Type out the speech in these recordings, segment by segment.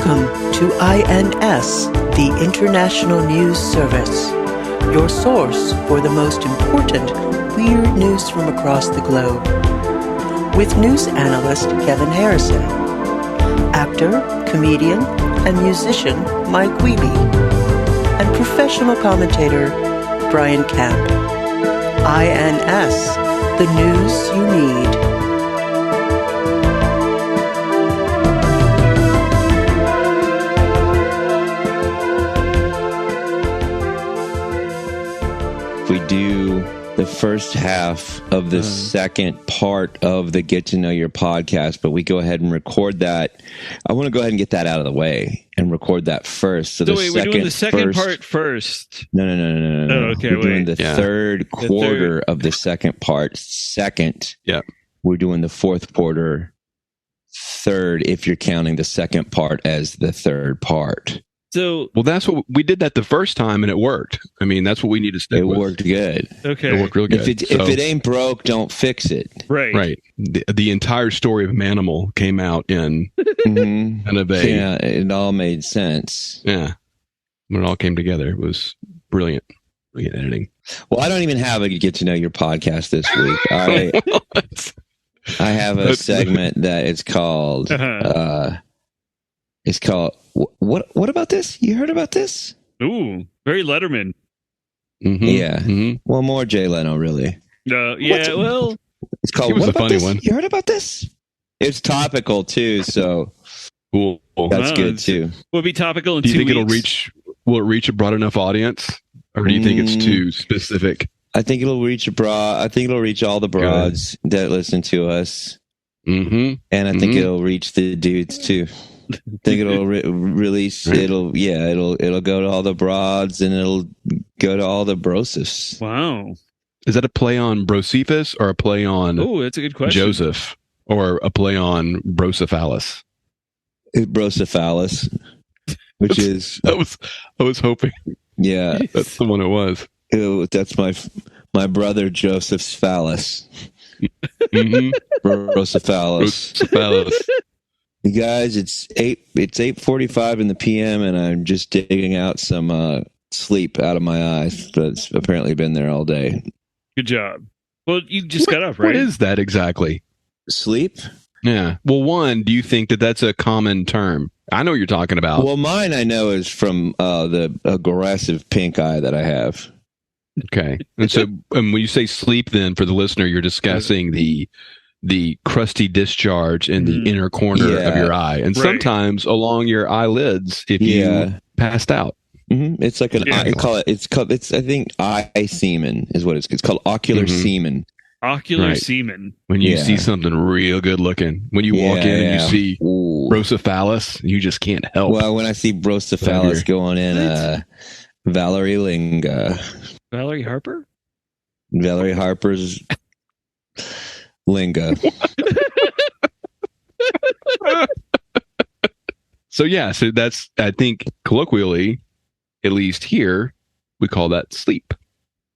Welcome to INS, the International News Service, your source for the most important weird news from across the globe. With news analyst Kevin Harrison, actor, comedian, and musician Mike Wiebe, and professional commentator Brian Camp. INS, the news you need. We do the first half of the second part of the Get to Know Your podcast, but we go ahead and record that. I want to go ahead and get that out of the way and record that first. So wait, we're doing the second part first. No. Oh, okay, we're doing the third quarter of the second part second. Yeah. We're doing the fourth quarter third if you're counting the second part as the third part. So, well, that's what we did that the first time, and it worked. I mean, that's what we need to stick with. It worked good. Okay. It worked real good. If it ain't broke, don't fix it. Right. The entire story of Manimal came out in kind of a... Yeah, it all made sense. Yeah. When it all came together, it was brilliant. Brilliant editing. Well, I don't even have a Get to Know Your podcast this week. I have a segment that it's called... It's called what about this? You heard about this? Ooh, very Letterman. Mm-hmm. Yeah. Mm-hmm. Well, more Jay Leno, really. Well, it's called. He was what a about funny this? one. You heard about this? It's topical too, so Cool. that's good too. Will it be topical in 2 Do you think weeks? will it reach a broad enough audience, or do you think it's too specific? I think it'll reach abroad. I think it'll reach all the broads that listen to us, Mm-hmm. and I think it'll reach the dudes too. I think it'll release. Right. It'll go to all the broads, and it'll go to all the brosis. Wow. Is that a play on Brocephus or a play on Oh, that's a good question. Joseph, or a play on Brocephalus? Brocephalus, which is I was hoping that's the one it was. That's my brother Joseph's phallus. Mm-hmm. Brocephalus. Brocephalus. You guys, it's 8:45 in the PM, and I'm just digging out some sleep out of my eyes. But it's apparently been there all day. Good job. Well, you just got up, right? What is that exactly? Sleep? Yeah. Well, one, do you think that that's a common term? I know what you're talking about. Well, mine I know is from the aggressive pink eye that I have. Okay. And so when you say sleep, then for the listener, you're discussing the crusty discharge in the inner corner of your eye, and sometimes along your eyelids if you passed out. Mm-hmm. It's like it's I think eye semen is what it's called. Ocular semen. Ocular semen. When you see something real good looking, when you walk in and you see Brocephalus, you just can't help. Well, when I see Brocephalus going in, Valerie Linga. Valerie Harper? Valerie Harper's Linga. So that's, I think, colloquially, at least here, we call that sleep.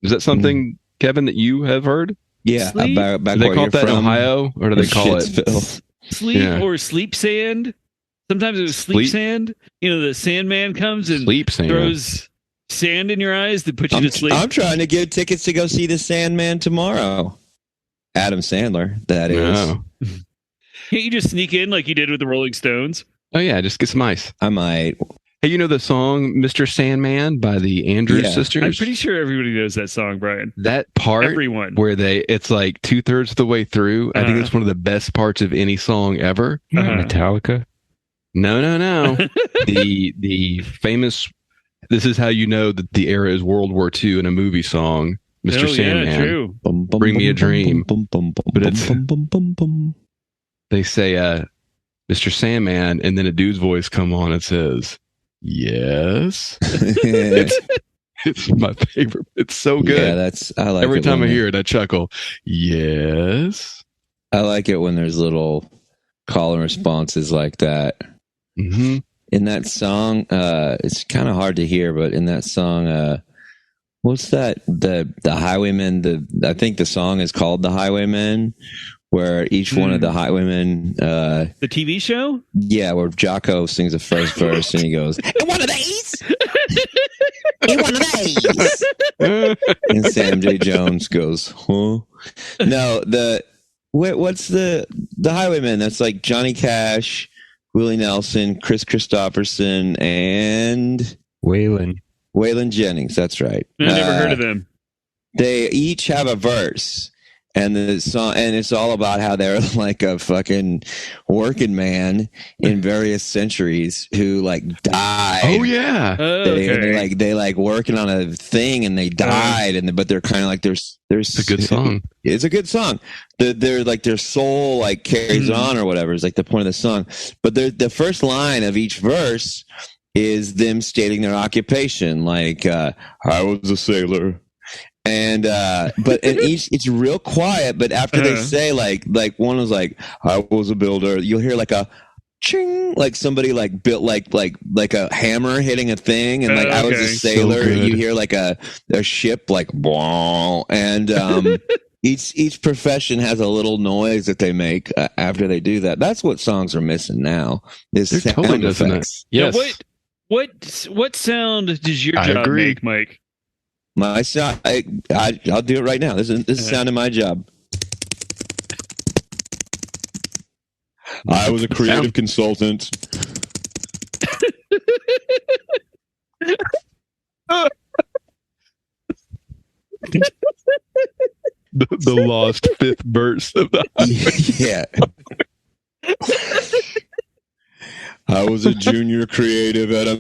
Is that something, Kevin, that you have heard? Yeah. Sleep? Do they call it that in Ohio, or do they call it sleep or sleep sand? Sometimes it was sleep sand. You know, the Sandman comes and throws sand in your eyes to put you to sleep. I'm trying to get tickets to go see the Sandman tomorrow. Adam Sandler, that is. No. Can't you just sneak in like you did with the Rolling Stones? Oh, yeah, just get some ice. I might. Hey, you know the song Mr. Sandman by the Andrews Sisters? I'm pretty sure everybody knows that song, Brian. That part where it's like 2/3 of the way through, I think it's one of the best parts of any song ever. Metallica? No. the famous, this is how you know that the era is World War II in a movie song, Mr. Sandman. Yeah, true. Bring me a dream. But it's, they say, Mr. Sandman, and then a dude's voice come on and says, yes. It's my favorite. It's so good. Yeah, I like every it time I hear it, I chuckle. Yes. I like it when there's little call and responses like that. Mm-hmm. In that song, it's kind of hard to hear, but in that song, what's that? The Highwaymen. I think the song is called "The Highwaymen," where each one of the highwaymen, the TV show, where Jocko sings the first verse and he goes, "And one of these, and one of these," and Sam J. Jones goes, "Huh?" No, what's the highwaymen? That's like Johnny Cash, Willie Nelson, Chris Christopherson, and Waylon Jennings. That's right. I never heard of them. They each have a verse. And the song, and it's all about how they're like a fucking working man in various centuries who like died. Oh yeah, they like working on a thing and they died, but they're kind of like there's it's a good song. It's a good song. They're like their soul like carries on or whatever is like the point of the song. But the first line of each verse is them stating their occupation, like I was a sailor. And but it's real quiet. But after they say like one was like I was a builder, you'll hear like a ching, like somebody like built like a hammer hitting a thing, and like I was a sailor. So you hear like a ship like blah, and each profession has a little noise that they make after they do that. That's what songs are missing now. Is they're sound totally effects. Yes. Now, what sound does your job make, Mike? My sound, I'll do it right now. This is sound of my job. I was a creative consultant. the lost fifth verse of the yeah. I was a junior creative at a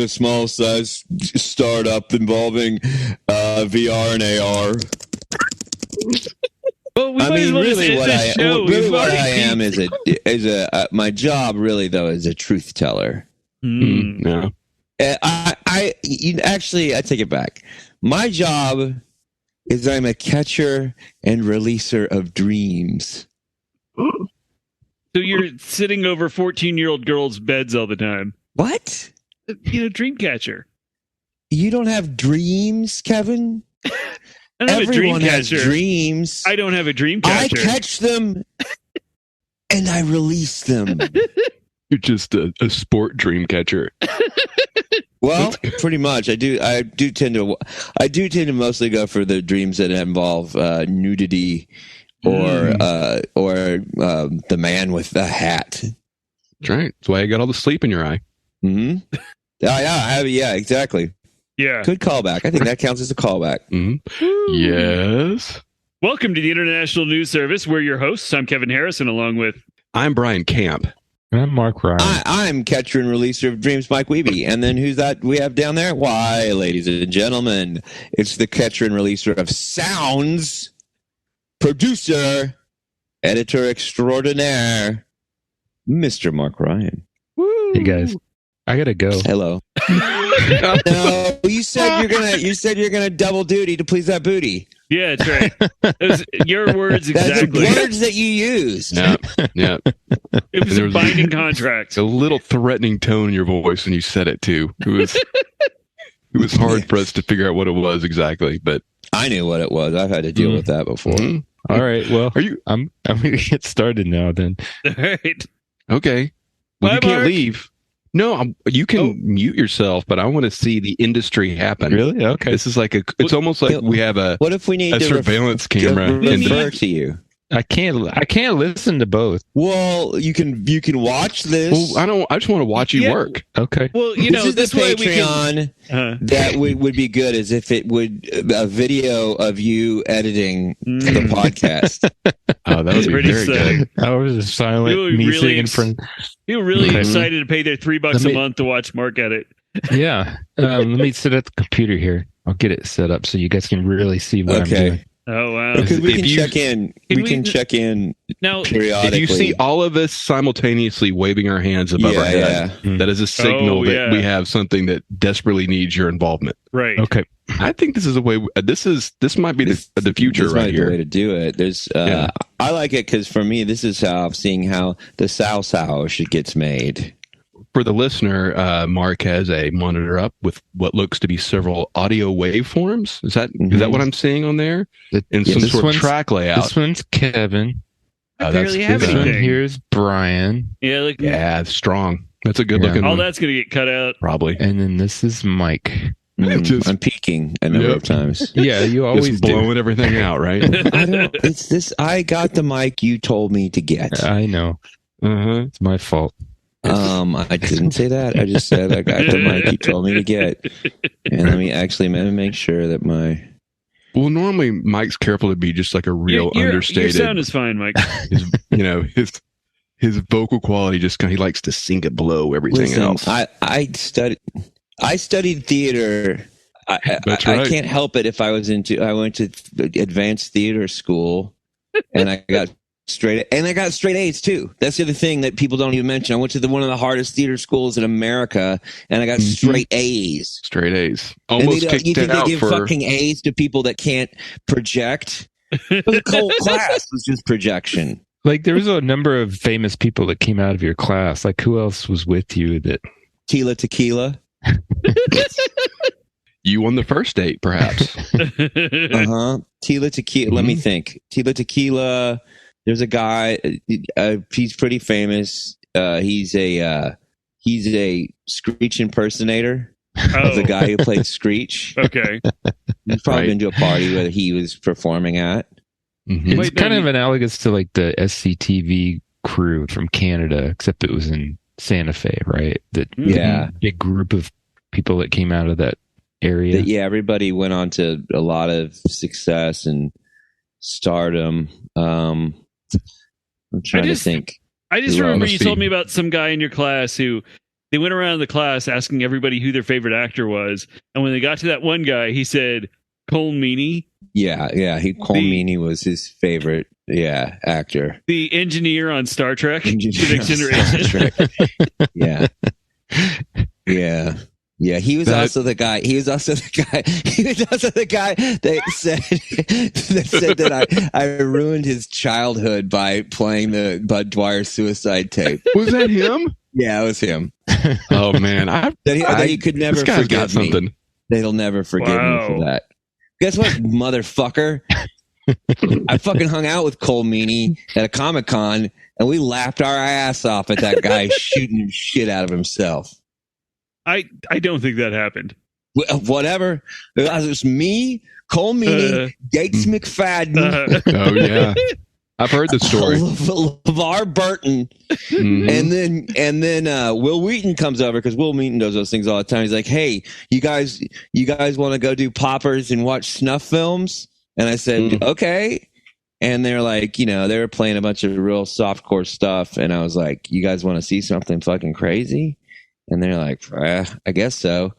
small size startup involving VR and AR. Well, my job really though is a truth teller. No. I take it back. My job is I'm a catcher and releaser of dreams. So you're sitting over 14-year-old girls' beds all the time. What? Dream catcher. You don't have dreams, Kevin? Everyone has dreams. I don't have a dream catcher. I catch them and I release them. You're just a sport dream catcher. Well, pretty much. I do tend to mostly go for the dreams that involve nudity. Or the man with the hat. That's right. That's why I got all the sleep in your eye. Mm-hmm. Yeah, exactly. Yeah. Good callback. I think that counts as a callback. Mm-hmm. Yes. Welcome to the International News Service. We're your hosts. I'm Kevin Harrison, along with... I'm Brian Camp. And I'm Mark Ryan. I'm catcher and releaser of dreams, Mike Wiebe. And then who's that we have down there? Why, ladies and gentlemen, it's the catcher and releaser of sounds... producer, editor extraordinaire, Mr. Mark Ryan. Woo. Hey guys, I gotta go. Hello. No, you said you're gonna double duty to please that booty. Yeah, that's right. Those, your words exactly. That's the words that you used. Yeah. It was a binding contract. A little threatening tone in your voice when you said it too. It was hard for us to figure out what it was exactly, but I knew what it was. I've had to deal with that before. Mm-hmm. All right. Well, I'm going to get started now then. All right. Okay. Well, bye, you can't Mark. leave. No, you can mute yourself, but I want to see the industry happen. Really? Okay. This is like it's almost like we have what if we need a surveillance camera refer to you? I can't listen to both. Well, you can watch this. Well, I just want to watch you work. Okay. Well, this way Patreon that would be good is if it would a video of you editing the podcast. Oh, that would be very good. I was just silent. Me sitting in front. You were really excited to pay their $3 a month to watch Mark edit. Yeah. Let me sit at the computer here. I'll get it set up so you guys can really see what I'm doing. Oh wow! Because we can check in. We can check in now periodically. If you see all of us simultaneously waving our hands above our head, that is a signal that we have something that desperately needs your involvement. Right. Okay. I think this is a way. This might be the future right here. The way to do it. There's. I like it because for me, this is how I'm seeing how the Sao should gets made. For the listener, Mark has a monitor up with what looks to be several audio waveforms. Is that what I'm seeing on there? And some sort of track layout. This one's Kevin. This one here's Brian. Yeah, it's strong. That's a good looking. All that's gonna get cut out, probably. And then this is Mike. I'm peeking a number of times. Yeah, you always blowing everything out, right? I got the mic you told me to get. I know. It's my fault. I didn't say that. I just said I got the mic you told me to get. And let me make sure that my. Well, normally Mike's careful to be just like a real understated. Your sound is fine, Mike. His vocal quality he likes to sink it below everything else. I studied theater. I can't help it if I went to advanced theater school and I got straight A's too. That's the other thing that people don't even mention. I went to one of the hardest theater schools in America and I got straight A's. Straight A's. Almost kicked you think out they give fucking A's to people that can't project? The whole class was just projection. Like there was a number of famous people that came out of your class. Like who else was with you that Tequila? You on the first date, perhaps. Tequila. Let me think. Tequila. There's a guy. He's pretty famous. He's a Screech impersonator. Of the guy who played Screech. Okay. He's probably been to a party where he was performing at. It's kind of analogous to like the SCTV crew from Canada, except it was in Santa Fe, right? Big group of people that came out of that area. Everybody went on to a lot of success and stardom. I'm trying to think. I just remember you told me about some guy in your class who they went around the class asking everybody who their favorite actor was, and when they got to that one guy, he said Cole Meany. Yeah. Cole Meany was his favorite. Yeah, actor. The engineer on Star Trek. Next Generation. Yeah. He was also the guy. He was also the guy that said that I ruined his childhood by playing the Bud Dwyer suicide tape. Was that him? Yeah, it was him. Oh man, that he could never forgive something. Me. They'll never forgive me for that. Guess what, motherfucker? I fucking hung out with Cole Meany at a Comic-Con and we laughed our ass off at that guy shooting shit out of himself. I don't think that happened. Whatever. It was me, Cole Meany, Gates McFadden. Oh yeah, I've heard the story. LeVar Burton, and then Will Wheaton comes over because Will Wheaton does those things all the time. He's like, "Hey, you guys want to go do poppers and watch snuff films?" And I said, "Okay." And they're like, they were playing a bunch of real softcore stuff, and I was like, "You guys want to see something fucking crazy?" And they're like, I guess so.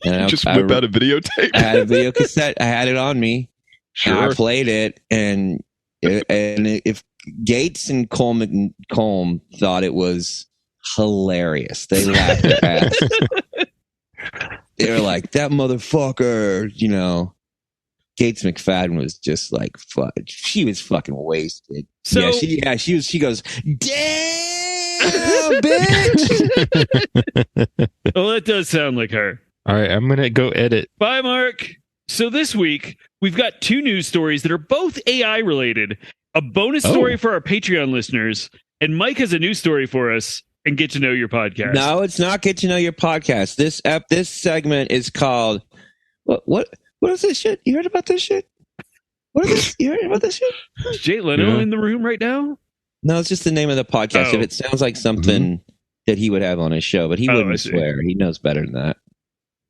And just whip out a videotape. I had a video cassette. I had it on me. Sure. And I played it. And if Gates and Colm thought it was hilarious, they laughed their ass. They were like, that motherfucker, Gates McFadden was just like, she was fucking wasted. So, she goes, damn, bitch. Well, that does sound like her. All right, I'm going to go edit. Bye, Mark. So this week, we've got two news stories that are both AI related. A bonus story for our Patreon listeners. And Mike has a news story for us and Get to Know Your Podcast. No, it's not Get to Know Your Podcast. This segment is called... What is this shit? You heard about this shit? What is this? You heard about this shit? Is Jay Leno in the room right now? No, it's just the name of the podcast. If it sounds like something that he would have on his show, but he wouldn't swear. He knows better than that.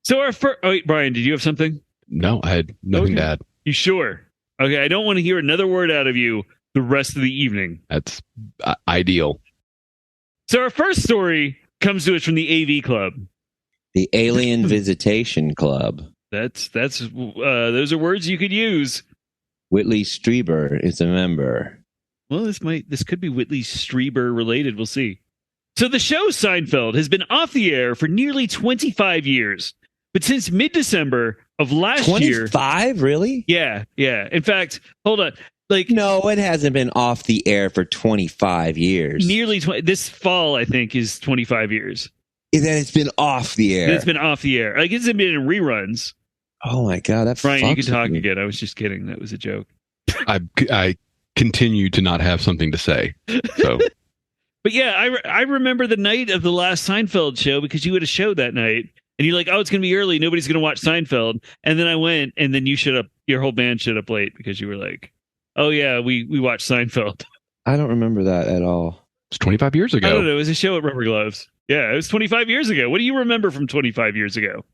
So our first... Oh, wait, Brian, did you have something? No, I had nothing to add. You sure? Okay, I don't want to hear another word out of you the rest of the evening. That's ideal. So our first story comes to us from the AV Club. The Alien Visitation Club. That's those are words you could use. Whitley Strieber is a member. Well, this could be Whitley Strieber related. We'll see. So the show Seinfeld has been off the air for nearly 25 years. But since mid-December of last year... 25? Really? Yeah. In fact, hold on. No, it hasn't been off the air for 25 years. Nearly 20. This fall, I think, is 25 years. That it's been off the air. It's been off the air. Like, it's been in reruns. Oh my God, that Brian, you can fucks talk with me. again. I was just kidding. That was a joke. I continue to not have something to say. So, But yeah, I remember the night of the last Seinfeld show because you had a show that night, and you're like, "Oh, it's gonna be early. Nobody's gonna watch Seinfeld." And then I went, and then you showed up. Your whole band showed up late because you were like, "Oh yeah, we watched Seinfeld." I don't remember that at all. it's 25 years ago. I don't know. It was a show at Rubber Gloves. Yeah, it was 25 years ago. What do you remember from 25 years ago?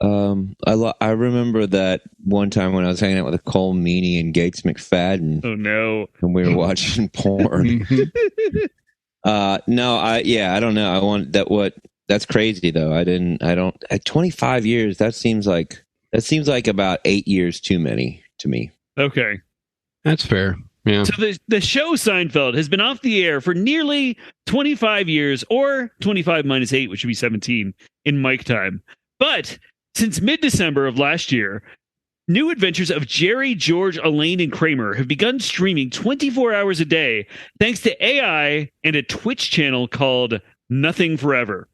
I remember that one time when I was hanging out with Cole Meany and Gates McFadden, Oh no. and we were watching porn. I don't know. That's crazy though. At 25 years, that seems like about 8 years too many to me. Okay. That's fair. Yeah. So the show Seinfeld has been off the air for nearly 25 years, or 25 minus 8, which would be 17 in Mike time. But since mid-December of last year, new adventures of Jerry, George, Elaine, and Kramer have begun streaming 24 hours a day thanks to AI and a Twitch channel called Nothing Forever.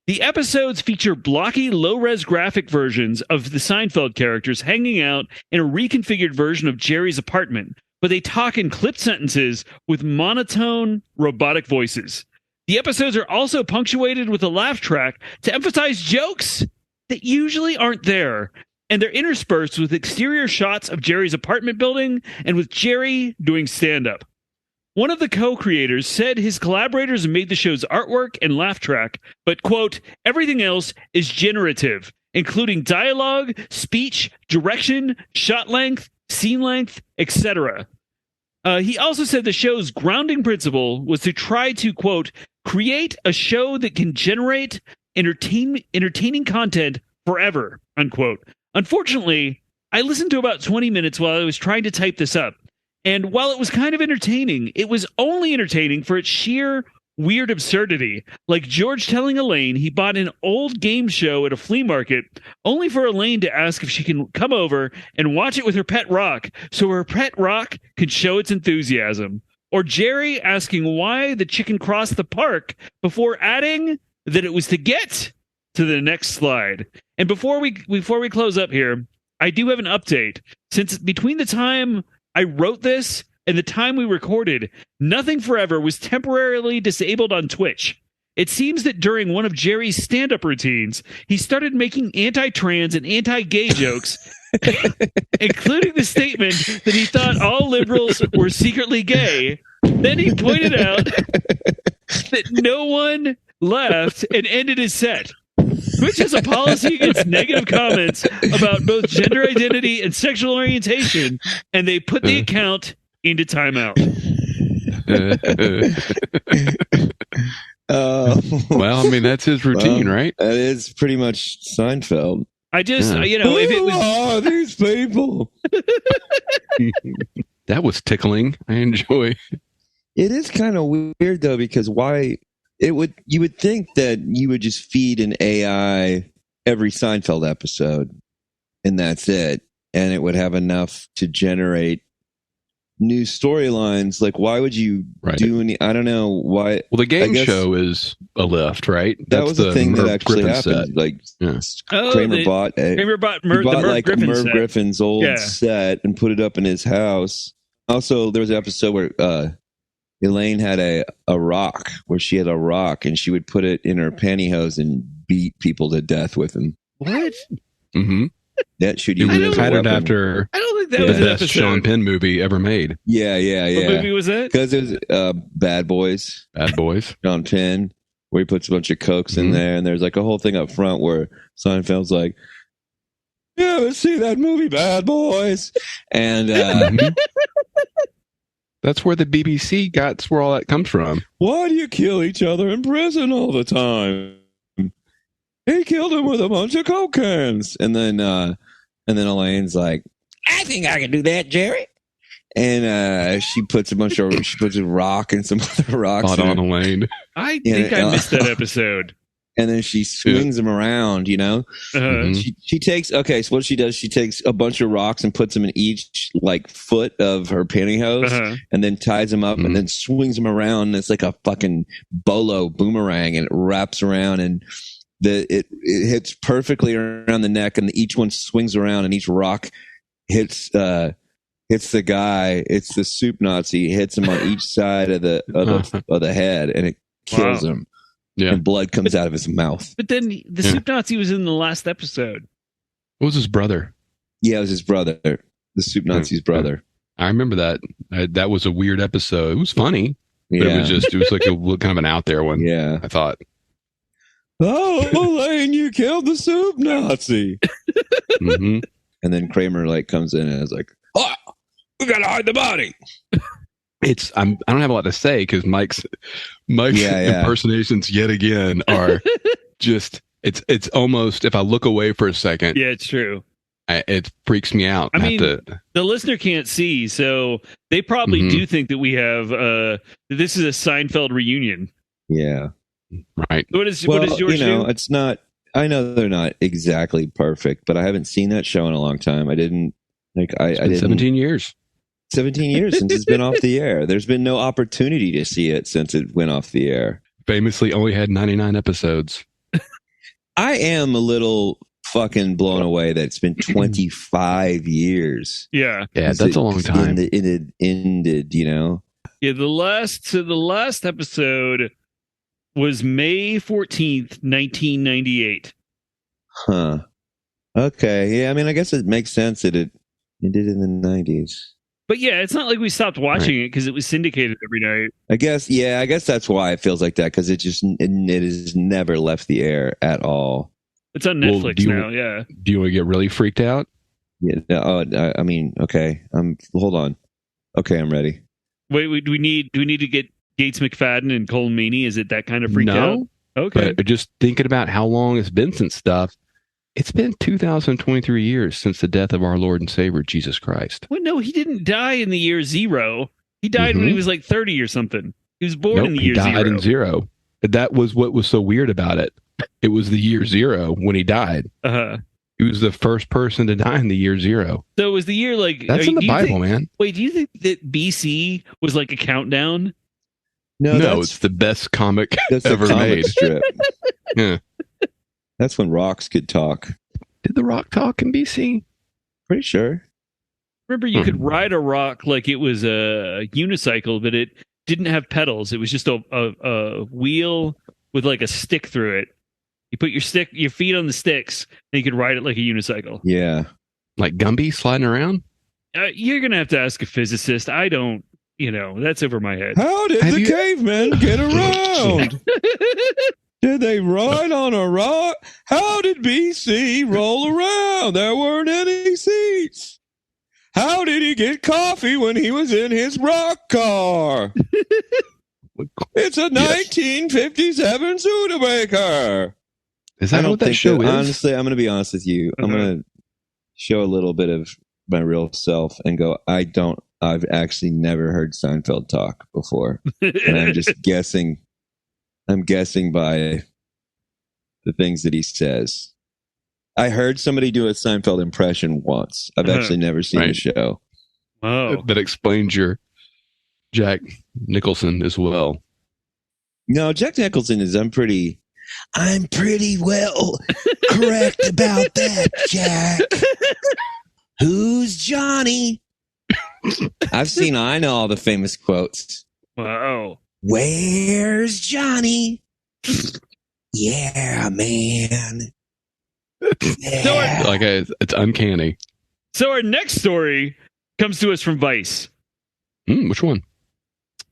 The episodes feature blocky, low-res graphic versions of the Seinfeld characters hanging out in a reconfigured version of Jerry's apartment, but they talk in clipped sentences with monotone, robotic voices. The episodes are also punctuated with a laugh track to emphasize jokes that usually aren't there, and they're interspersed with exterior shots of Jerry's apartment building and with Jerry doing stand-up. One of the co-creators said his collaborators made the show's artwork and laugh track, but, quote, everything else is generative, including dialogue, speech, direction, shot length, scene length, etc. He also said the show's grounding principle was to try to, quote, create a show that can generate entertaining content forever, unquote. Unfortunately, I listened to about 20 minutes while I was trying to type this up. And while it was kind of entertaining, it was only entertaining for its sheer weird absurdity. Like George telling Elaine he bought an old game show at a flea market, only for Elaine to ask if she can come over and watch it with her pet rock so her pet rock can show its enthusiasm. Or Jerry asking why the chicken crossed the park before adding that it was to get to the next slide. And before we close up here, I do have an update. Since between the time I wrote this and the time we recorded, Nothing Forever was temporarily disabled on Twitch. It seems that during one of Jerry's stand-up routines, he started making anti-trans and anti-gay jokes, including the statement that he thought all liberals were secretly gay. Then he pointed out that no one left and ended his set. Twitch has a policy against negative comments about both gender identity and sexual orientation, and they put the account into timeout. Well, I mean, that's his routine, right? That is pretty much Seinfeld. I just, if it was... Who are these people? That was tickling. I enjoy. It is kind of weird though, because you would think that you would just feed an AI every Seinfeld episode and that's it, and it would have enough to generate new storylines. Like, why would you do any? I don't know why. Well, the game show is a lift, right? That was the thing that actually happened. Set. Like, yeah. Kramer bought Merv Griffin's old set and put it up in his house. Also, there was an episode where Elaine had a rock, where she had a rock and she would put it in her pantyhose and beat people to death with him. What? Mm-hmm. That should you patterned after. I don't think that was the an best episode. Sean Penn movie ever made. Yeah. What movie was that? Because it was Bad Boys. Bad Boys. Sean Penn, where he puts a bunch of cokes in there, and there's like a whole thing up front where Seinfeld's like, "Yeah, let's see that movie, Bad Boys," and that's where the BBC got where all that comes from. Why do you kill each other in prison all the time? He killed him with a bunch of coke cans. And then Elaine's like, "I think I can do that, Jerry." And she puts a rock and some other rocks. Spot on, Elaine. I think I missed that episode. and then she swings them around, you know. She takes so what she does, she takes a bunch of rocks and puts them in each like foot of her pantyhose, and then ties them up and then swings them around, and it's like a fucking bolo boomerang, and it wraps around, and it hits perfectly around the neck, and each one swings around, and each rock hits the guy. It's the soup Nazi, hits him on each side of the head, and it kills him. Yeah. And blood comes out of his mouth. But then the soup Nazi was in the last episode. What was his brother? Yeah, it was his brother. The soup Nazi's brother. I remember that. That was a weird episode. It was funny. But it was like a kind of an out there one. Yeah. I thought. Oh, Elaine, you killed the soup Nazi. And then Kramer like comes in and is like, "Oh, we gotta hide the body." I don't have a lot to say because Mike's impersonations yet again are just it's almost, if I look away for a second. Yeah, it's true. It freaks me out. I mean, the listener can't see, so they probably do think that we have this is a Seinfeld reunion. Yeah. Right. What is yours? You know, it's not. I know they're not exactly perfect, but I haven't seen that show in a long time. I didn't like. I didn't. 17 years. 17 years since it's been off the air. There's been no opportunity to see it since it went off the air. Famously only had 99 episodes. I am a little fucking blown away that it's been 25 years. Yeah. Yeah, that's a long time. It ended, you know? Yeah, the last episode was May 14th, 1998. Huh. Okay. Yeah, I mean, I guess it makes sense that it ended in the 90s. But yeah, it's not like we stopped watching it because it was syndicated every night. I guess that's why it feels like that, because it has never left the air at all. It's on Netflix now, yeah. Do you want to get really freaked out? Yeah. I mean, okay. Hold on. Okay, I'm ready. Wait, do we need to get Gates McFadden and Colm Meaney? Is it that kind of freaked out? Okay. But just thinking about how long it's been since stuff. It's been 2023 years since the death of our Lord and Savior, Jesus Christ. Well, no, he didn't die in the year zero. He died when he was like 30 or something. He was born in the year zero. He died in zero. That was what was so weird about it. It was the year zero when he died. He was the first person to die in the year zero. So it was the year like... That's in the Bible, man. Wait, do you think that BC was like a countdown? No, it's the best comic ever made. Strip. Yeah. That's when rocks could talk. Did the rock talk in BC? Pretty sure. Remember, you could ride a rock like it was a unicycle, but it didn't have pedals. It was just a wheel with like a stick through it. You put your feet on the sticks, and you could ride it like a unicycle. Yeah. Like Gumby sliding around? You're going to have to ask a physicist. I don't, that's over my head. How did the cavemen get around? Did they ride on a rock? How did BC roll around? There weren't any seats. How did he get coffee when he was in his rock car? It's a 1957 Studebaker. Is that what that show is? Honestly, I'm going to be honest with you. I'm going to show a little bit of my real self and go, I've actually never heard Seinfeld talk before. And I'm just guessing. I'm guessing by the things that he says. I heard somebody do a Seinfeld impression once. I've actually never seen the show. Oh, that explains your Jack Nicholson as well. No, Jack Nicholson is. I'm pretty well correct about that, Jack. Who's Johnny? I know all the famous quotes. Wow. Where's Johnny? Yeah, man. Yeah. It's uncanny. So our next story comes to us from Vice. Which one?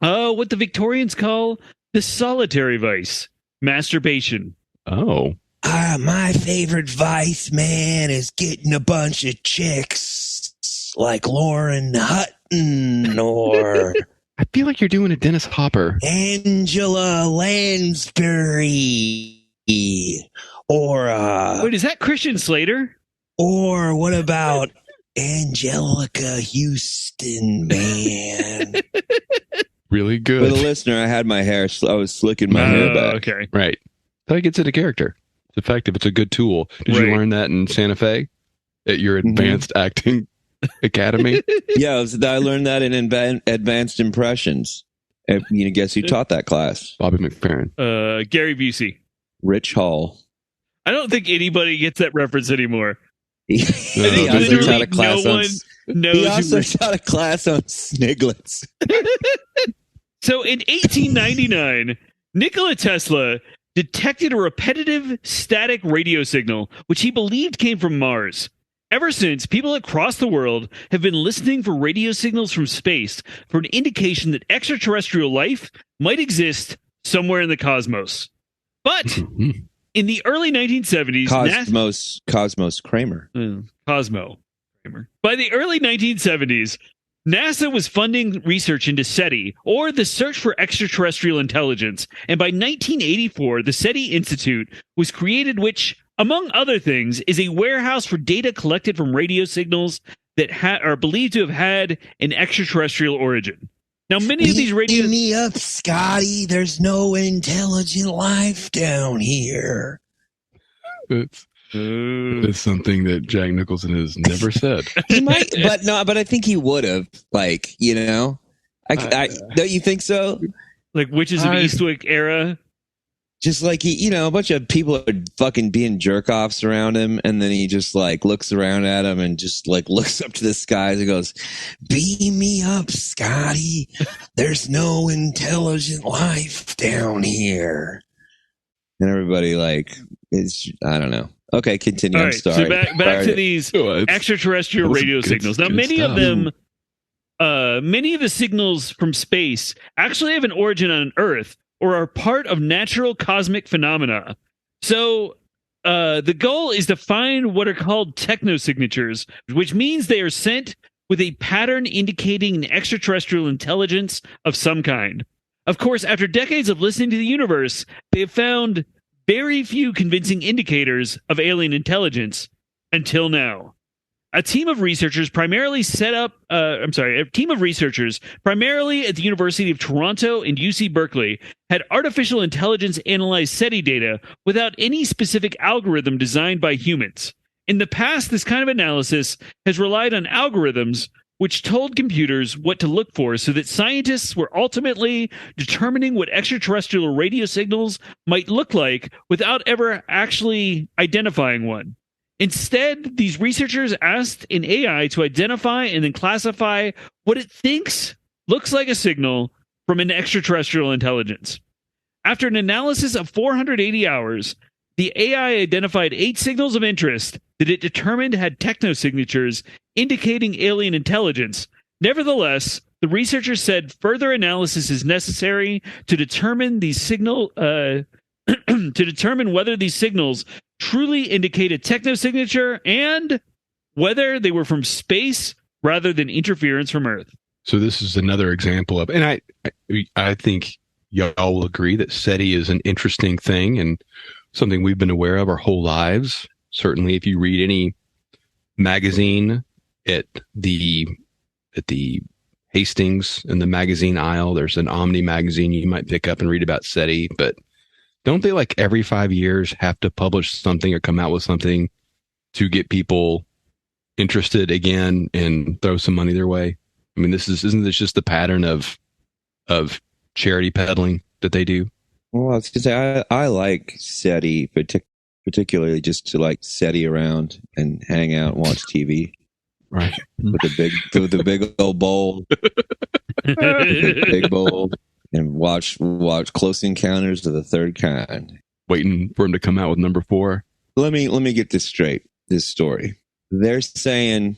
What the Victorians call the solitary vice, masturbation. Oh. My favorite vice, man, is getting a bunch of chicks like Lauren Hutton or... I feel like you're doing a Dennis Hopper. Angela Lansbury. Or wait, is that Christian Slater? Or what about Angelica Houston, man? Really good. For the listener, I had my hair. I was slicking my hair back. Okay, right. That gets into character. It's effective. It's a good tool. Did you learn that in Santa Fe at your advanced acting academy? Yeah, I learned that in advanced impressions. Guess who taught that class? Bobby McFerrin. Gary Busey. Rich Hall. I don't think anybody gets that reference anymore. He also taught a class on sniglets. So in 1899, Nikola Tesla detected a repetitive static radio signal, which he believed came from Mars. Ever since, people across the world have been listening for radio signals from space for an indication that extraterrestrial life might exist somewhere in the cosmos. But in the early 1970s, Cosmos Kramer. Cosmo Kramer. By the early 1970s, NASA was funding research into SETI, or the Search for Extraterrestrial Intelligence, and by 1984, the SETI Institute was created, which, among other things, is a warehouse for data collected from radio signals that are believed to have had an extraterrestrial origin. Now, many of these radio... Beam me up, Scotty. There's no intelligent life down here. It's something that Jack Nicholson has never said. He might, but I think he would have. Don't you think so? Like Witches of Eastwick era? Just like a bunch of people are fucking being jerk offs around him, and then he just looks around at him and just looks up to the skies and goes, "Beam me up, Scotty. There's no intelligent life down here." And everybody is, I don't know. Okay, continue. All I'm right, sorry. So back to these extraterrestrial radio signals. Now, many of the signals from space actually have an origin on Earth or are part of natural cosmic phenomena. So the goal is to find what are called technosignatures, which means they are sent with a pattern indicating an extraterrestrial intelligence of some kind. Of course, after decades of listening to the universe, they have found very few convincing indicators of alien intelligence until now. A team of researchers primarily at the University of Toronto and UC Berkeley had artificial intelligence analyze SETI data without any specific algorithm designed by humans. In the past, this kind of analysis has relied on algorithms which told computers what to look for, so that scientists were ultimately determining what extraterrestrial radio signals might look like without ever actually identifying one. Instead, these researchers asked an AI to identify and then classify what it thinks looks like a signal from an extraterrestrial intelligence. After an analysis of 480 hours, the AI identified 8 signals of interest that it determined had technosignatures indicating alien intelligence. Nevertheless, the researchers said further analysis is necessary to determine whether these signals truly indicate a technosignature and whether they were from space rather than interference from Earth. So this is another example of, and I think y'all will agree that SETI is an interesting thing and something we've been aware of our whole lives. Certainly, if you read any magazine at the Hastings in the magazine aisle, there's an Omni magazine you might pick up and read about SETI. But don't they every 5 years have to publish something or come out with something to get people interested again and throw some money their way? I mean, isn't this just the pattern of charity peddling that they do? Well, I was going to say, I like SETI, particularly just to SETI around and hang out and watch TV. Right. With the big old bowl. Big bowl. And watch Close Encounters of the Third Kind. Waiting for him to come out with number 4. Let me get this straight, this story. They're saying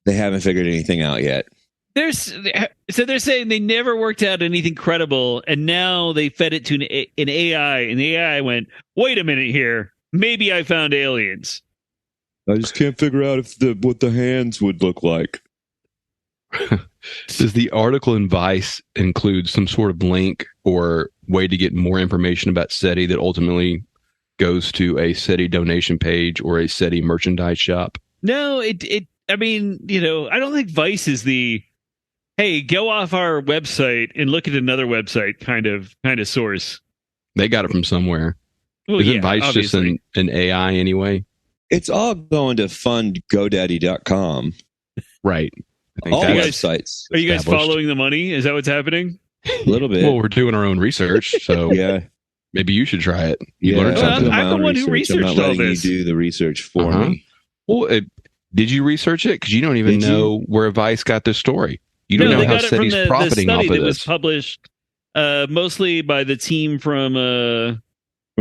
they haven't figured anything out yet. They're saying they never worked out anything credible, and now they fed it to an AI, and the AI went, "Wait a minute here, maybe I found aliens." I just can't figure out what the hands would look like. Does the article in Vice include some sort of link or way to get more information about SETI that ultimately goes to a SETI donation page or a SETI merchandise shop? No, I don't think Vice is the, hey, go off our website and look at another website kind of source. They got it from somewhere. Well, Isn't Vice just an AI anyway? It's all going to fund GoDaddy.com. Right. All websites. Are you guys following the money? Is that what's happening? A little bit. Well, we're doing our own research, so yeah. Maybe you should try it. You learned something. I'm the one who researched all this. I'm not letting you do the research for me. Well, did you research it? Because you don't even know where Vice got this story. You don't know how SETI's profiting off of this. It was published mostly by the team from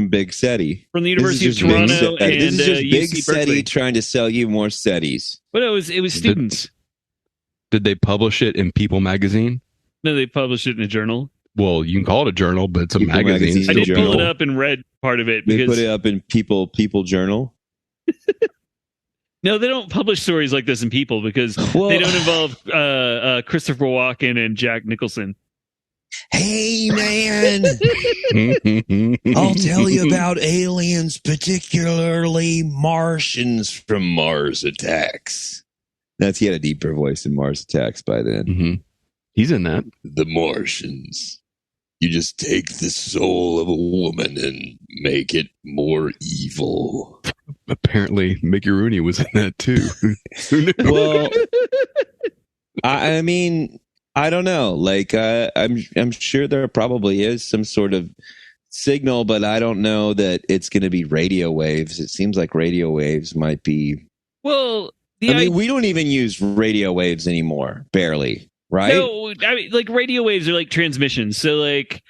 Big SETI, from the University of Toronto, and this is just Big UC SETI Berkeley. trying to sell you more SETIs. But it was students. Did they publish it in People magazine? No, they published it in a journal. Well, you can call it a journal, but it's a magazine. I did pull it up and read part of it. They put it up in People Journal. No, they don't publish stories like this in People because they don't involve Christopher Walken and Jack Nicholson. Hey, man, I'll tell you about aliens, particularly Martians from Mars Attacks. He had a deeper voice in Mars Attacks by then. Mm-hmm. He's in that. The Martians. You just take the soul of a woman and make it more evil. Apparently, Mickey Rooney was in that too. Well, I mean, I don't know. Like, I'm sure there probably is some sort of signal, but I don't know that it's going to be radio waves. It seems like radio waves might be. Well, we don't even use radio waves anymore, barely. Right? No, I mean, like radio waves are like transmissions. So like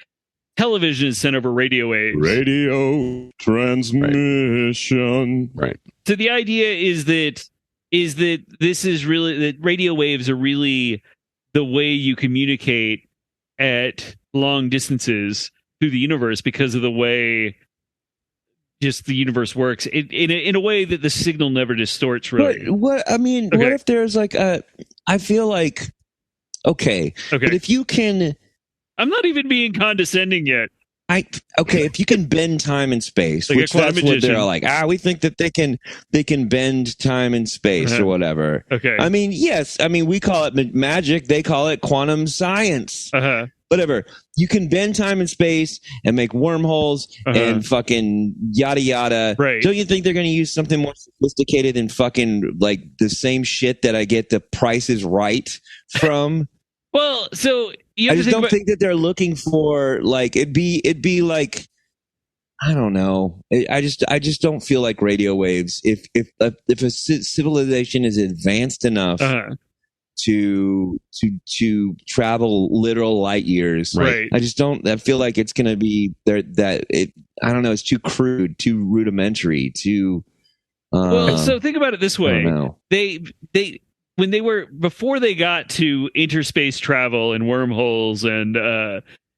television is sent over radio waves. Radio transmission. Right. So the idea is that this is really that radio waves are really the way you communicate at long distances through the universe because of the way just the universe works in a way that the signal never distorts. Really. What if there's like I feel like. Okay. But if you can... I'm not even being condescending yet. If you can bend time and space, like which that's what they're like, we think that they can bend time and space or whatever. Okay. I mean, yes. I mean, we call it magic. They call it quantum science. Whatever. You can bend time and space and make wormholes and fucking yada yada. Right. Don't you think they're going to use something more sophisticated than fucking like the same shit that I get the Price is Right from? Well, so I just don't think that they're looking for like it'd be like I don't know. I just don't feel like radio waves. If a civilization is advanced enough to travel literal light years, right? I just don't. I feel like it's going to be there. I don't know. It's too crude, too rudimentary, too. Well, so think about it this way: I don't know. They before they got to interspace travel and wormholes and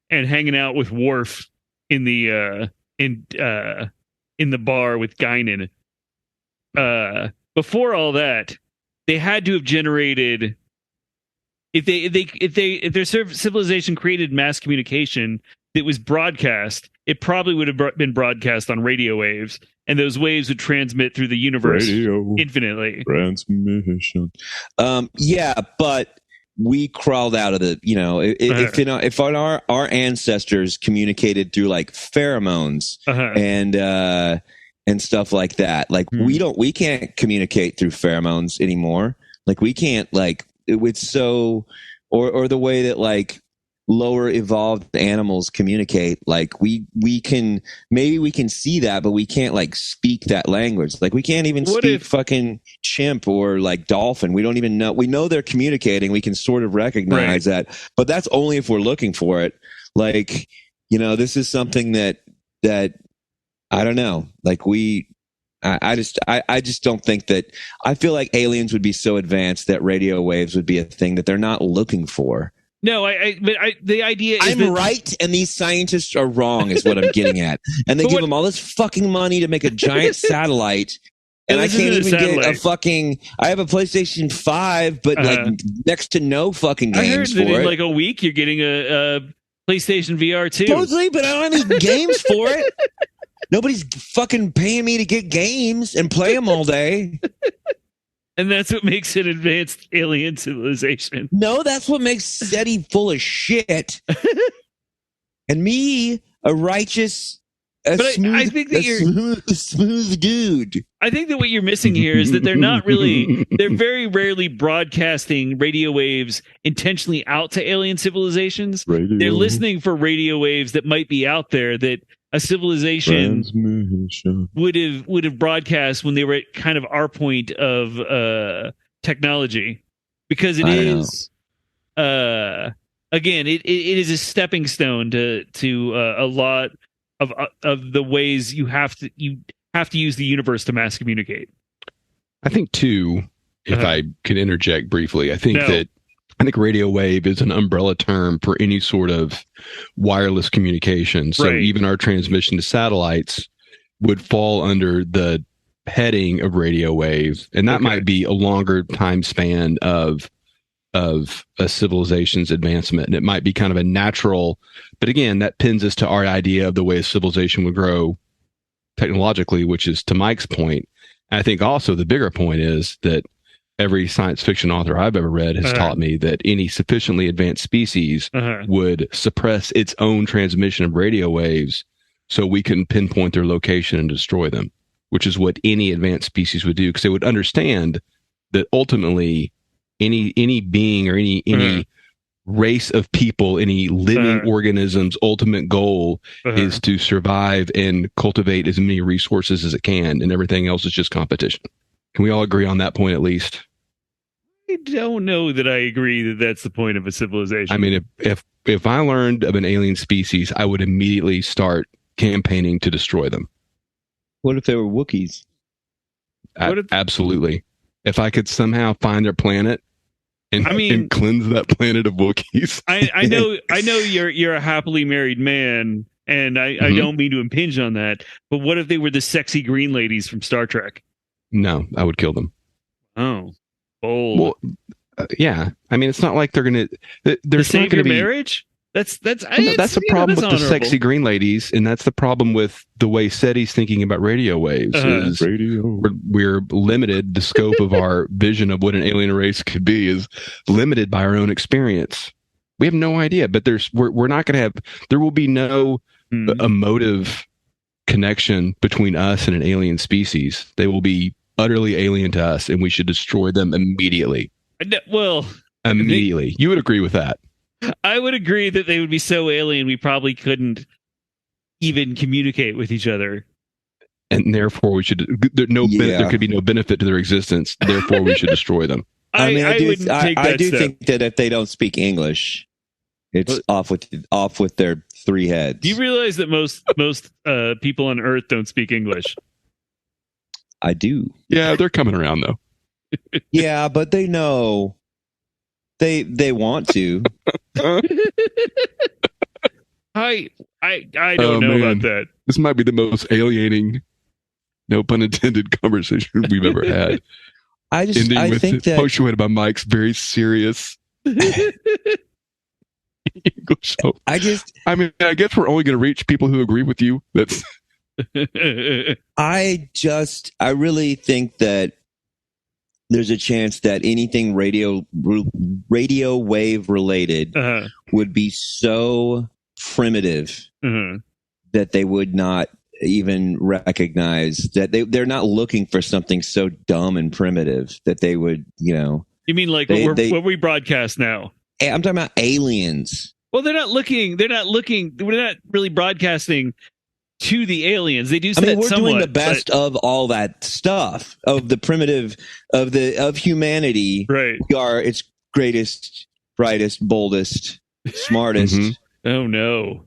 hanging out with Worf in the bar with Guinan. Before all that, they had to have generated. If their civilization created mass communication that was broadcast, it probably would have been broadcast on radio waves. And those waves would transmit through the universe infinitely. Transmission. Yeah, but we crawled out of the, if our ancestors communicated through like pheromones and stuff like that, like we can't communicate through pheromones anymore. Like we can't it's so, or the way that like lower evolved animals communicate, like we can see that, but we can't like speak that language. Like we can't even speak fucking chimp or like dolphin. We don't even know. We know they're communicating. We can sort of recognize that, but that's only if we're looking for it. Like, this is something that I don't know. Like I just don't think that. I feel like aliens would be so advanced that radio waves would be a thing that they're not looking for. No, the idea is I'm right and these scientists are wrong is what I'm getting at. And they give them all this fucking money to make a giant satellite. And I can't even get a fucking... I have a PlayStation 5, but like next to no fucking games for it. I heard that in like a week you're getting a PlayStation VR 2. Supposedly, but I don't have any games for it. Nobody's fucking paying me to get games and play them all day. And that's what makes it advanced alien civilization. No, that's what makes SETI full of shit. And me, a righteous But I think that you're smooth dude. I think that what you're missing here is that they're very rarely broadcasting radio waves intentionally out to alien civilizations. They're listening for radio waves that might be out there that a civilization would have broadcast when they were at kind of our point of technology, because it is again it is a stepping stone to a lot of the ways you have to use the universe to mass communicate. I think too, if I can interject briefly, I think radio wave is an umbrella term for any sort of wireless communication. So even our transmission to satellites would fall under the heading of radio wave, and that might be a longer time span of a civilization's advancement, and it might be kind of a natural, but again, that pins us to our idea of the way a civilization would grow technologically, which is to Mike's point. And I think also the bigger point is that every science fiction author I've ever read has taught me that any sufficiently advanced species would suppress its own transmission of radio waves so we can pinpoint their location and destroy them, which is what any advanced species would do, because they would understand that ultimately any being or any race of people, any living organism's ultimate goal is to survive and cultivate as many resources as it can, and everything else is just competition. Can we all agree on that point at least? I don't know that I agree that that's the point of a civilization. I mean, if I learned of an alien species, I would immediately start campaigning to destroy them. What if they were Wookiees? Absolutely. If I could somehow find their planet and cleanse that planet of Wookiees. I know you're a happily married man, and I don't mean to impinge on that, but what if they were the sexy green ladies from Star Trek? No, I would kill them. Oh, bold. Well, yeah. I mean, it's not like they're going to. There's to save not going your to be marriage. That's the problem with the sexy green ladies, and that's the problem with the way SETI's thinking about radio waves. Is we're limited. The scope of our vision of what an alien race could be is limited by our own experience. We have no idea, but we're not going to have. There will be no emotive connection between us and an alien species. They will be utterly alien to us, and we should destroy them immediately. Well, immediately. You would agree with that? I would agree that they would be so alien we probably couldn't even communicate with each other, and therefore we should. There could be no benefit to their existence. Therefore, we should destroy them. I do think that if they don't speak English, it's off with their three heads. Do you realize that most people on Earth don't speak English? I do. Yeah, they're coming around though. Yeah, but they know. They want to. I don't know about that. This might be the most alienating, no pun intended, conversation we've ever had. I think that punctuated by Mike's very serious English. I guess we're only going to reach people who agree with you. That's. I really think that there's a chance that anything radio wave related would be so primitive that they would not even recognize that they're not looking for something so dumb and primitive that they would, You mean like what we broadcast now? I'm talking about aliens. Well, they're not really broadcasting to the aliens. They do. We're doing the best of all that stuff, of the primitive of humanity. Right. We are its greatest, brightest, boldest, smartest. Oh no,